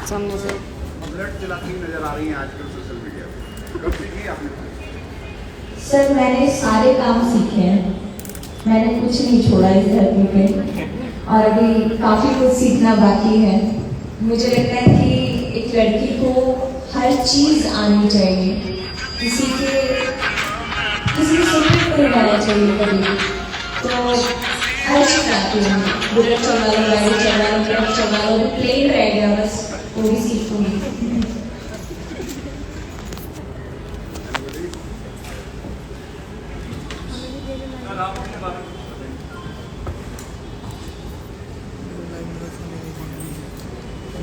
सामने से ब्लड जलाती नजर आ रही हैं आजकल सोशल मीडिया पे, कब सीखी आपने? सर मैंने सारे काम सीखे हैं, मैंने कुछ नहीं छोड़ा इस धरती पे, और अभी काफ़ी कुछ सीखना बाकी है। मुझे लगता है कि एक लड़की को हर चीज़ आनी चाहिए, किसी सुनने को नहीं आना चाहिए कभी, तो हर चीज़ आती है। बुलेट चला लो, गाड़ी चला लो, ट्रक चला लो, प्लेन रह गया बस, वो भी सीखूंगी।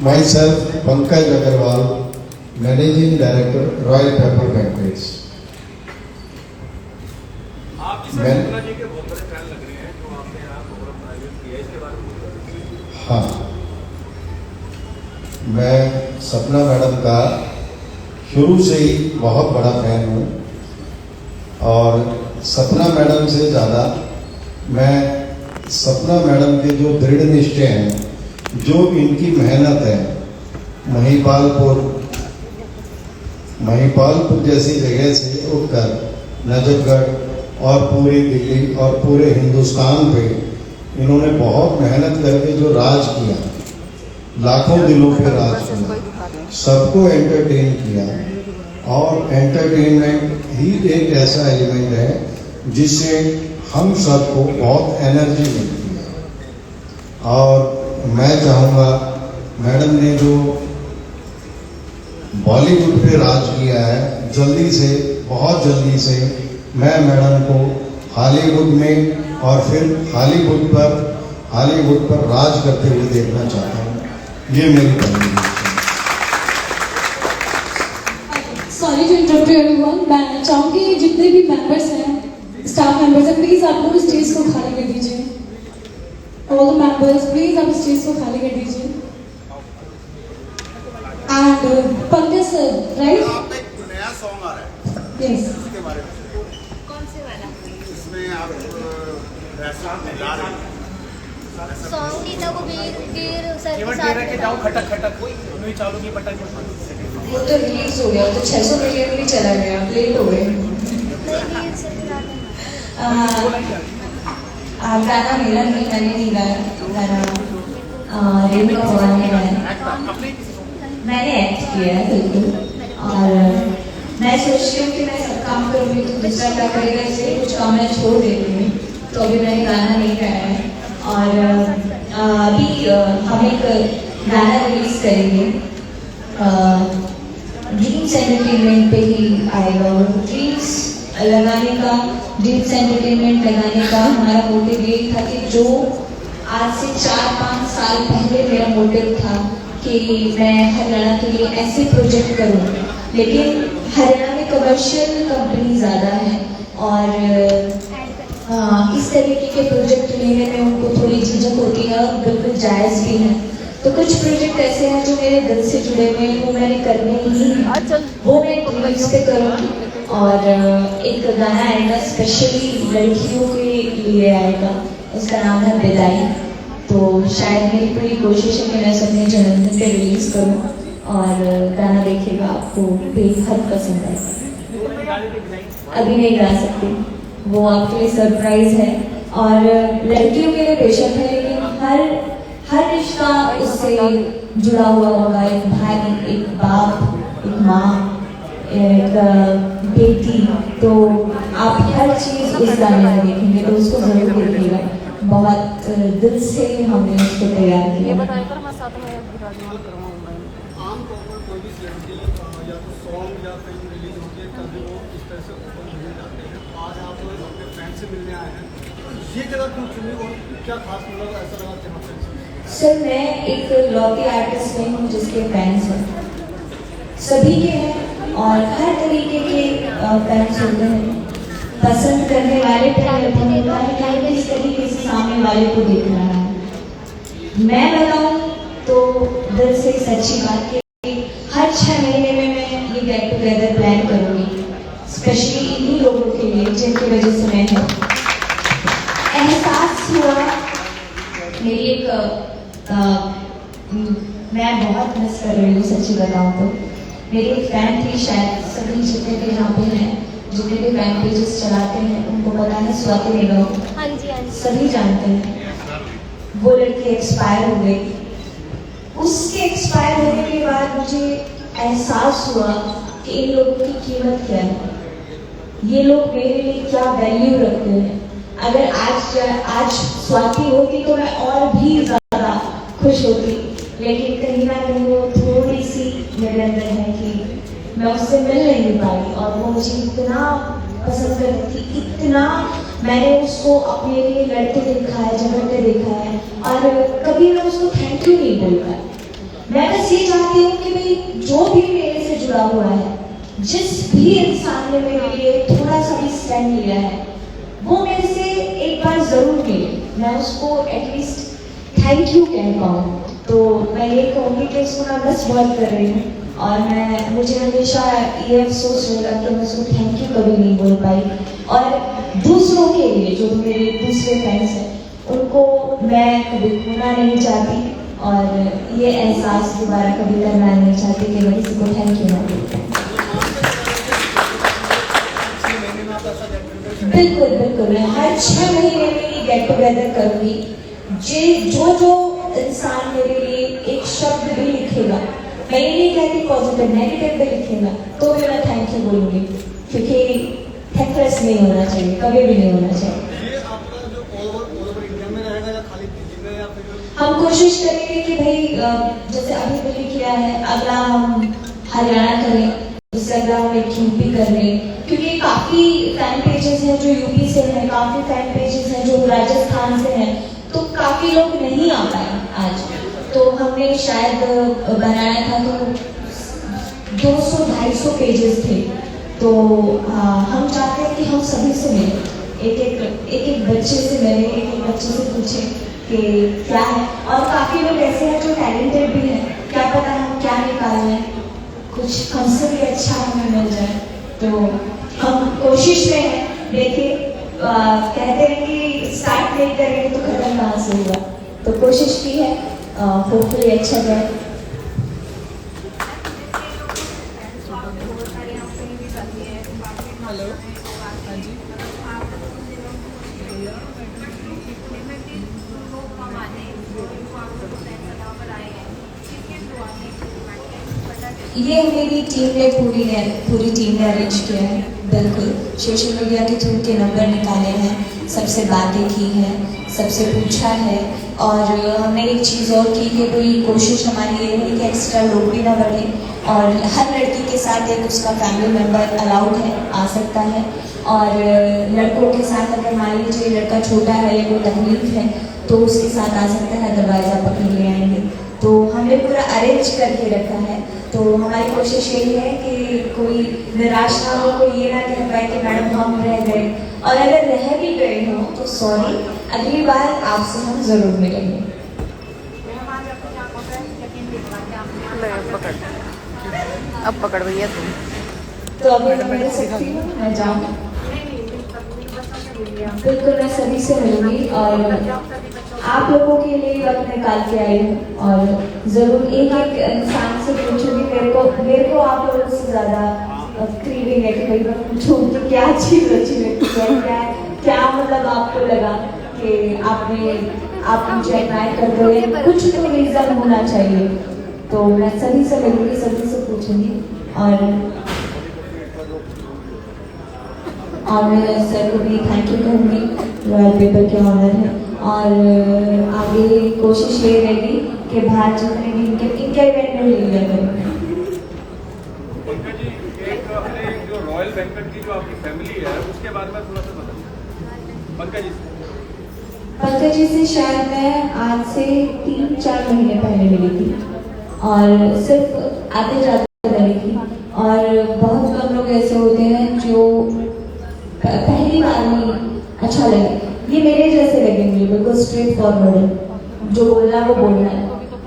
Myself, Pankaj Agarwal, Managing Director, Royal Pepper Banquets. आप जी के बहुत बड़े फैन लग रहे हैं, जो आपने यहाँ प्रोग्राम आयोजित किया है, इसके बारे में? हाँ, मैं सपना मैडम का शुरू से ही बहुत बड़ा फैन हूँ, और सपना मैडम से ज़्यादा मैं सपना मैडम के जो दृढ़ निश्चय हैं, जो इनकी मेहनत है, महिपालपुर जैसी जगह से उठकर नजफगढ़ और पूरी दिल्ली और पूरे हिंदुस्तान पे इन्होंने बहुत मेहनत करके जो राज किया, लाखों दिलों पे राज किया, सबको एंटरटेन किया, और एंटरटेनमेंट ही एक ऐसा एलिमेंट है जिससे हम सबको बहुत एनर्जी मिलती है। और मैं चाहूँगा, मैडम ने जो बॉलीवुड पे राज किया है, जल्दी से, बहुत जल्दी से मैं मैडम को हॉलीवुड में और फिर हॉलीवुड पर राज करते हुए देखना चाहता हूँ। ये मेरी पहली सॉरी टू इंटरप्ट एवरीवन, मैं चाहूँगी जितने भी मेंबर्स हैं, स्टाफ मेंबर्स हैं, प्लीज आप लोग स्टेज को खाली कर दीजिए। ऑल द मेंबर्स प्लीज आप स्टेज को खाली कर दीजिए। And Pankaj sir, right? आपका एक नया सॉन्ग आ रहा है, यस, इसके बारे में कौन से वाला इसमें आप रेस्टोरेंट में जा रहे हैं, सॉन्ग ही था वो वीर सर के केवल साथ के जाओ खटक खटक नहीं चालू की पटक वो तो रिलीज हो गया, वो तो 600 मिलियन भी चला गया, लेट हो गए। वीर सर के साथ गाना मेरा नहीं, मैंने नहीं गाया गाना, रेणुका भगवान ने गाया, मैंने एक्ट किया है बिल्कुल। और मैं सोचती हूँ कि मैं सब काम करूँगी तो दूसरा क्या करेगा, इसलिए कुछ काम मैं छोड़ देती हूँ, तो अभी मैंने गाना नहीं गाया है। और अभी हम एक गाना रिलीज करेंगे, ड्रीम्स एंटरटेनमेंट पे ही आएगा, और ड्रीम्स लगाने का, ड्रीम्स एंटरटेनमेंट लगाने का हमारा मोटिव ये था कि जो आज से 4-5 साल पहले मेरा मोटिव था कि मैं हरियाणा के लिए ऐसे प्रोजेक्ट करूं, लेकिन हरियाणा में कमर्शियल कंपनी ज़्यादा है, और इस तरीके के प्रोजेक्ट लेने में उनको थोड़ी झिझक होती है, और बिल्कुल जायज़ भी है। तो कुछ प्रोजेक्ट ऐसे हैं जो मेरे दिल से जुड़े हुए हैं, वो मैंने करने ही हैं, वो मैं ड्रीम्स पे करूँगी। और एक गाना आएगा स्पेशली लड़कियों के लिए आएगा, उसका नाम है विदाई। तो शायद मेरी पूरी कोशिश है कि मैं इसे अपने जन्मदिन पे रिलीज़ करूँ, और गाना देखिएगा, आपको बेहद पसंद आएगा। अभी नहीं गा सकती, वो आपके लिए सरप्राइज है, और लड़कियों के लिए बेशक है, लेकिन हर रिश्ता उससे जुड़ा हुआ होगा, एक भाई, एक बाप, एक माँ, एक बेटी, तो आप हर चीज़ उस गाने में देखेंगे, तो उसको ज़रूर देखिएगा। बहुत दिल से हमने उसको तैयार किया। आमतौर पर कोई भी सेलिब्रिटी या तो सॉन्ग या फिल्म रिलीज होती है, कभी वो इस तरह से ओपन मिलने जाते हैं। आज आप अपने फैन से मिलने आए हैं, तो ये जगह क्यों चुनी और क्या खास मतलब ऐसा लगा जहाँ से? सर मैं एक लौती आर्टिस्ट नहीं हूँ जिसके फैंस हैं, सभी के हैं, और हर तरीके के फैंस होते हैं। पसंद करने वाले पर निर्भर होता है कि वो किस तरीके से सामने वाले को देख रहा है। मैं बताऊँ तो दिल से सच्ची बात कि हर 6 महीने में मैं ये गेट टुगेदर प्लान करूँगी, स्पेशली इन्हीं लोगों के लिए जिनकी वजह से मैं हूँ। एहसास हुआ, मेरी एक मैं बहुत मिस कर रही हूँ सच्ची बताऊँ तो। मेरी एक फैन थी, शायद सभी जितने भी यहाँ पे हैं, जितने भी फैन पेजेस चलाते हैं उनको पता है स्वाति निगम, हाँ जी हाँ जी। सभी जानते हैं। वो लड़की एक्सपायर हो गई। उसके एक्सपायर होने के बाद मुझे एहसास हुआ कि इन लोगों की कीमत क्या है, ये लोग मेरे लिए क्या वैल्यू रखते हैं। अगर आज स्वाति होती तो मैं और भी ज़्यादा खुश होती, लेकिन कहीं ना कहीं वो थोड़ी सी मेरे अंदर है कि मैं उससे मिल नहीं पाई। और वो मुझे इतना पसंद करती थी, इतना मैंने उसको अपने लिए लड़ते देखा है, झगड़ते देखा है, और कभी मैं उसको थैंक यू नहीं बोल पाई। मैं बस ये चाहती हूँ कि भाई जो भी मेरे से जुड़ा हुआ है, जिस भी इंसान ने मेरे लिए थोड़ा सा भी स्टैंड लिया है, वो मेरे से एक बार जरूर मिले, मैं उसको एटलीस्ट थैंक यू कह पाऊँ। तो मैं ये कहूँगी कि इसको मैं बस बहुत कर रही हूँ, और मुझे हमेशा ये अफसोस रहेगा कि मैं उसको थैंक यू कभी नहीं बोल पाई। और दूसरों के लिए जो मेरे दूसरे फ्रेंड्स हैं, उनको मैं कभी खोना नहीं चाहती, और ये एहसास दोबारा कभी करना नहीं चाहती कि मैं किसी को थैंक यू ना बोलूँ। बिल्कुल बिल्कुल, मैं हर 6 महीने में गेट टुगेदर करूँगी। जो इंसान मेरे लिए एक शब्द भी लिखेगा, मैं ये नहीं कहती पॉजिटिव नेगेटिव भी लिखेगा, तो भी मैं थैंक यू बोलूँगी, क्योंकि थैंकलेस नहीं होना चाहिए, कभी भी नहीं होना चाहिए। ये आपका जो ऑल ओवर इंडिया में रहेगा या खाली दिल्ली में, या फिर हम कोशिश करेंगे कि भाई जैसे अभी दिल्ली किया है, अगला हम हरियाणा करें, उससे अगला हम एक यूपी कर लें, क्योंकि काफ़ी फैन पेजेस हैं जो यूपी से हैं, काफ़ी फैन पेजेस हैं जो राजस्थान से हैं, तो काफ़ी लोग नहीं आ पाए आज। तो हमने शायद बनाया था तो 200-250 पेजेस थे, तो हम चाहते हैं कि हम सभी से मिलें, एक बच्चे से मिलें, एक बच्चे से पूछें कि क्या है। और काफ़ी लोग ऐसे हैं जो टैलेंटेड भी हैं, क्या पता हम क्या निकाल लें, कुछ हमसे भी अच्छा हमें मिल जाए। तो हम कोशिश में हैं, देखिए कहते हैं कि स्टार्ट नहीं करेंगे तो खत्म कहाँ से होगा, तो कोशिश की है, होपफुली अच्छा जाए। हेलो, हाँ जी। ये मेरी टीम ने पूरी टीम ने अरेंज किया है। बिल्कुल, सोशल मीडिया के थ्रू के नंबर निकाले हैं, सबसे बातें की हैं, सबसे पूछा है, और हमने एक चीज़ और की कि कोई कोशिश हमारी ये है कि एक्स्ट्रा लोग भी ना बढ़े, और हर लड़की के साथ एक उसका फैमिली मेम्बर अलाउड है, आ सकता है। और लड़कों के साथ अगर मान लीजिए लड़का छोटा है या कोई तकलीफ है तो उसके साथ आ सकता है, अदरवाइज आप अकेले आएंगे। तो हमने पूरा अरेंज करके रखा है। तो हमारी कोशिश यही है कि कोई निराश ना हो, कोई ये ना कह पाए कि मैडम हम रह गए, और अगर रह भी गए हो तो सॉरी, अगली बार आपसे हम ज़रूर मिलेंगे। अब पकड़ भैया तुम। तो अभी मैं मिल सकती हूँ, मैं जाऊँ? बिल्कुल, मैं सभी से मिलूंगी, और आप लोगों के लिए वक्त निकाल के आई हूँ, और ज़रूर एक इंसान से पूछूंगी। मेरे को आप लोगों से ज़्यादा क्रीविंग है कि भाई मैं पूछूँ कि क्या चीज़ अच्छी लगती है, क्या मतलब आपको लगा कि आप मुझे एडमायर करते हुए, कुछ तो रीज़न होना चाहिए। तो मैं सभी से मिलूंगी, सभी से पूछूंगी, और मैं सर को भी थैंक यू कहूँगी, रॉयल पेपर के ऑनर है। और आगे कोशिश ये रहेगी कि बाहर जितने भी इनके इवेंट में ले लिया करें। पंकज जी, एक अपने जो रॉयल बैंक्वेट की जो आपकी फैमिली है उसके बारे में थोड़ा सा बताइए। पंकज जी से शायद मैं आज से 3-4 महीने पहले मिली थी, और सिर्फ आते जाते रही थी। और बहुत कम लोग ऐसे होते हैं जो पहली बार में अच्छा लगे, ये मेरे जैसे लगेंगे, बिल्कुल स्ट्रेट फॉरवर्ड है, जो बोलना वो बोलना है।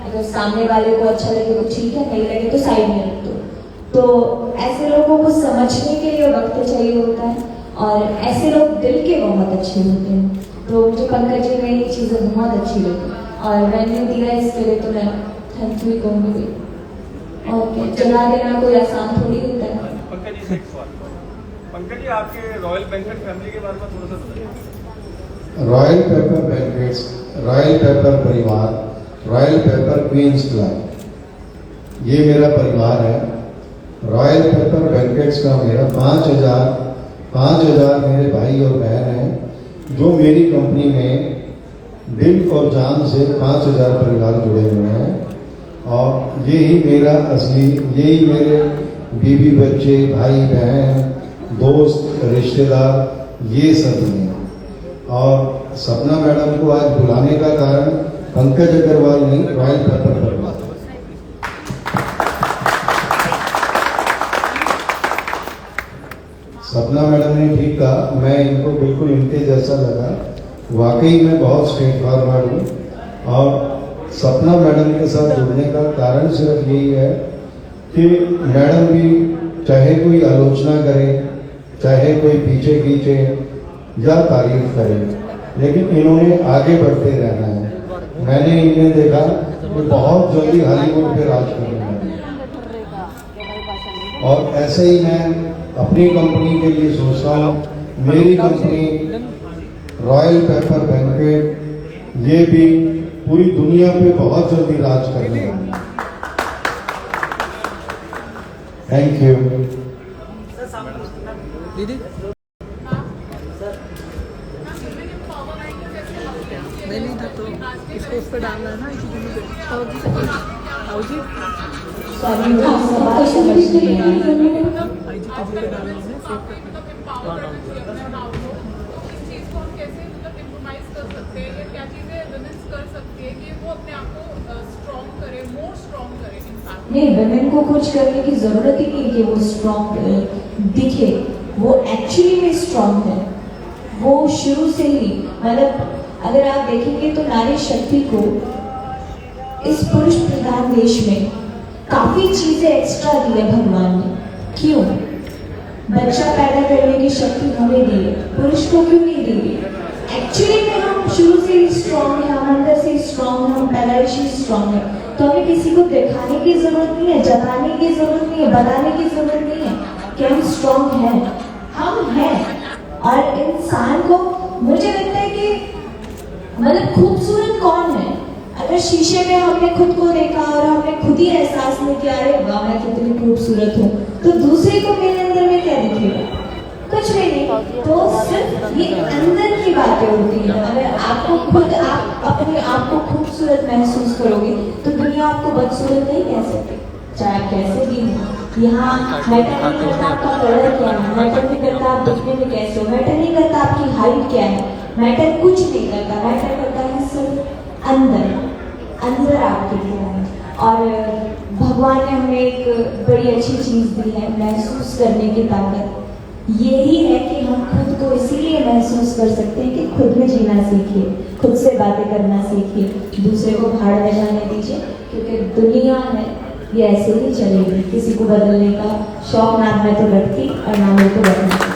अगर सामने वाले को अच्छा लगे तो ठीक है, नहीं लगे तो साइड में रख दो। तो ऐसे लोगों को समझने के लिए वक्त चाहिए होता है, और ऐसे लोग दिल के बहुत अच्छे होते हैं। तो मुझे पंकज जी में ये चीज़ें बहुत अच्छी लगी, और मैंने दिया इसके लिए तो मैं हेल्थ भी कम हो गई। और क्या, जला देना कोई आसान थोड़ी होता है। पंकज जी से एक सवाल। पंकज जी, आपके रॉयल बैंक्वेट फैमिली के बारे में थोड़ा सा बताइए। Royal paper banquets, royal paper परिवार, रॉयल पेपर क्वींस क्लब, ये मेरा परिवार है। रॉयल पेपर बैंक्वेट्स का मेरा 5,000 मेरे भाई और बहन हैं, जो मेरी कंपनी में दिल और जान से 5,000 परिवार जुड़े हुए हैं। और यही मेरा असली, यही मेरे बीवी बच्चे, भाई बहन, दोस्त, रिश्तेदार, ये सब हैं। और सपना मैडम को आज बुलाने का कारण पंकज अग्रवाल नहीं, रॉयल पेपर परिवार। सपना मैडम ने ठीक कहा, मैं इनको बिल्कुल इनके जैसा लगा। वाकई में बहुत स्ट्रेट फॉरवर्ड हूँ। और सपना मैडम के साथ जुड़ने का कारण सिर्फ यही है कि मैडम भी चाहे कोई आलोचना करे, चाहे कोई पीछे खींचे या तारीफ करे, लेकिन इन्होंने आगे बढ़ते रहना है। मैंने इन्हें देखा कि बहुत जल्दी हॉलीवुड पे राज करने लगे। और ऐसे ही मैं अपनी कंपनी के लिए सोचता हूँ। मेरी कंपनी रॉयल पेपर बैंक्वेट, ये भी पूरी दुनिया पे बहुत जल्दी राज करने वाली है। Thank you. दीदी नहीं था तो इसको उस पर डालना है ना, आओ जी सॉरी, बात समझ नहीं आई। आई जी तुझे पे डालना है ना, नहीं, वुमेन को कुछ करने की जरूरत ही नहीं कि वो स्ट्रॉन्ग दिखे। वो एक्चुअली में स्ट्रॉन्ग है। वो शुरू से ही, मतलब अगर आप देखेंगे तो नारी शक्ति को इस पुरुष प्रधान देश में काफी चीजें एक्स्ट्रा दी है भगवान ने। क्यों? बच्चा पैदा करने की शक्ति हमें दी है, पुरुष को क्यों नहीं दी? एक्चुअली में हम शुरू से ही स्ट्रॉन्ग है, हम अंदर से स्ट्रॉन्ग है, हम पैदाइश ही स्ट्रॉन्ग है। तो हमें किसी को दिखाने की जरूरत नहीं है, जताने की जरूरत नहीं है, बताने की जरूरत नहीं है कि हम स्ट्रॉन्ग हैं। हम हैं। और इंसान को, मुझे लगता है कि मतलब खूबसूरत कौन है? अगर शीशे में हमने खुद को देखा और हमने खुद ही एहसास नहीं किया, अरे वाह मैं कितनी खूबसूरत हूँ, तो दूसरे को मेरे अंदर में क्या दिखेगा? कुछ भी नहीं। तो सिर्फ ये अंदर की बातें होती हैं। अगर आपको खुद, आप अपने आप को खूबसूरत महसूस करोगे तो दुनिया आपको बदसूरत नहीं कह सकती, चाहे आप कैसे भी हो। यहाँ मैटर नहीं करता आपका कलर क्या है, मैटर नहीं करता आप दिखने में कैसे हो, मैटर नहीं करता आपकी हाइट क्या है, मैटर कुछ नहीं करता। मैटर करता है सिर्फ अंदर आपके क्या है। और भगवान ने हमें एक बड़ी अच्छी चीज़ दी है, महसूस करने की ताकत। यही है कि हम खुद को इसीलिए महसूस कर सकते हैं कि खुद में जीना सीखिए, खुद से बातें करना सीखिए, दूसरे को भाड़ में जाने दीजिए, क्योंकि दुनिया है ये ऐसे ही चलेगी। किसी को बदलने का शौक ना मैं तो रखती और ना मेरे को रखना।